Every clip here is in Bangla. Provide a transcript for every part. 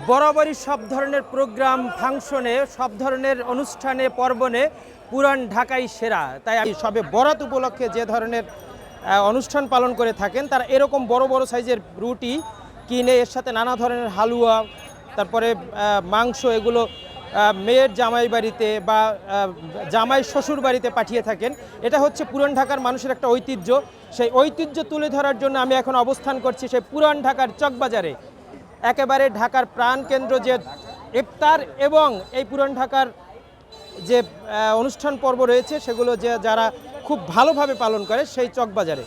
বরাবরই সব ধরনের প্রোগ্রাম ফাংশনে, সব ধরনের অনুষ্ঠানে পর্বণে পুরান ঢাকাই সেরা। তাই আমি সবে বরাত উপলক্ষে যে ধরনের অনুষ্ঠান পালন করে থাকেন, তারা এরকম বড় বড় সাইজের রুটি কিনে এর সাথে নানা ধরনের হালুয়া, তারপরে মাংস, এগুলো মেয়ের জামাই বাড়িতে বা জামাই শ্বশুর বাড়িতে পাঠিয়ে থাকেন। এটা হচ্ছে পুরান ঢাকার মানুষের একটা ঐতিহ্য। সেই ঐতিহ্য তুলে ধরার জন্য আমি এখন অবস্থান করছি সেই পুরান ঢাকার চকবাজারে, একেবারে ঢাকার প্রাণকেন্দ্র যে ইফতার এবং এই পুরান ঢাকার যে অনুষ্ঠান পর্ব রয়েছে সেগুলো যে যারা খুব ভালোভাবে পালন করে সেই চকবাজারে।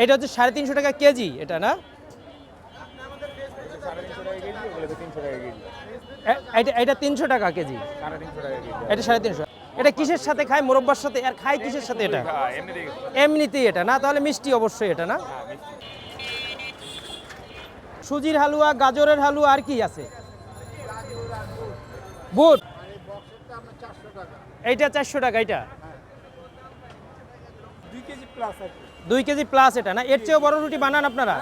এটা হচ্ছে 350 টাকা কেজি, এটা না? এটা 300 টাকা কেজি, এটা 350। এটা কিসের সাথে খায়? মোরব্বার সাথে। আর খায় কিসের সাথে এটা? এমনিতেই এটা না? তাহলে মিষ্টি অবশ্যই এটা না? সুজির হালুয়া, গাজরের হালুয়া, আর কি আছে? বুট, এইটা 400 টাকা। এটা 2 কেজি প্লাস এটা না? এর চেয়েও বড় রুটি বানান আপনারা?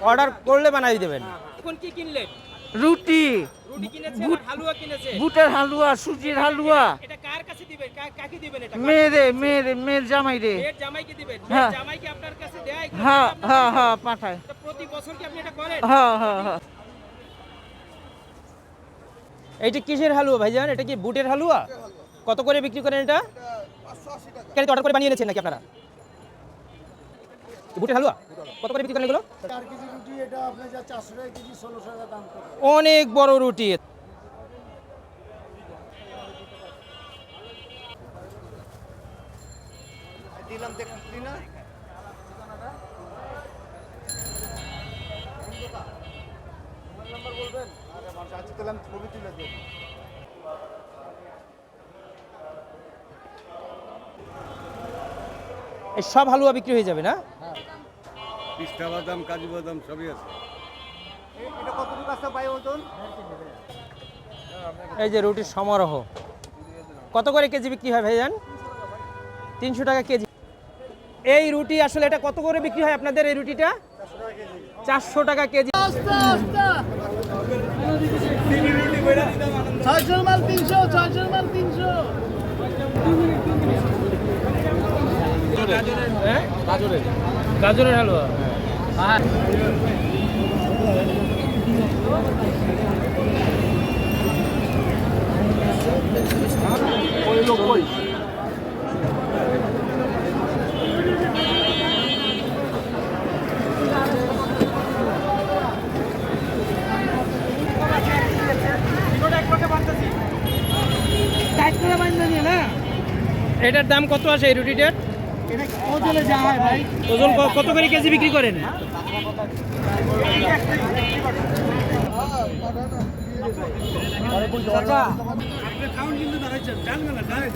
অর্ডার করলে বানাই দেবেন। এখন কি কিনলেন? রুটি, বুটের হালুয়া, সুজির হালুয়া। এটা কার কাছে দিবেন? কাকে দিবেন এটা? মেয়ের জামাই রে। মেয়ের জামাইকে দিবেন? হ্যাঁ। জামাইকে আপনার কাছে দেয়? হ্যাঁ পাঠায়। প্রতি বছর কি আপনি এটা করেন? হ্যাঁ। এইটা কিসের হালুয়া ভাইজান? এটা কি বুটের হালুয়া? কত করে বিক্রি করেন এটা? 580 টাকা। কেন অর্ডার করে বানিয়ে এনেছেন নাকি আপনারা? বুটের হালুয়া কত করে বিক্রি করেন এগুলো? 4 কেজি রুটি এটা আপনি যা 400 টাকা কেজি, 1600 টাকা দাম করে। অনেক বড় রুটি। দিলাম দেখলি না? মোবাইল নাম্বার বলবেন? আরে মানুষ আছে, দিলাম ছবি তুলে দেব। এই সব হালুয়া বিক্রি হয়ে যাবে না? পিস্তা বাদাম, কাজু বাদাম সবই আছে। এটা কতটুকু আছে ভাই ওজন? এই যে রুটির সমারোহ। কত করে কেজি বিক্রি হয় ভাইজান? 300 টাকা কেজি। এই রুটি আসলে এটা কত করে বিক্রি হয় আপনাদের এই রুটিটা? 400 টাকা কেজি। 600 মাল 300, 600 মাল 300। গাজরের হালুয়া। ওই লোক কই? এটার দাম কত আছে এই রুটিটার? এটা ওজনে যা হয় ভাই। ওজন কত করে কেজি বিক্রি করেন? চাচা খাউন কিন্তু দাঁড়াইছেন, জানবে না, দাঁড়াই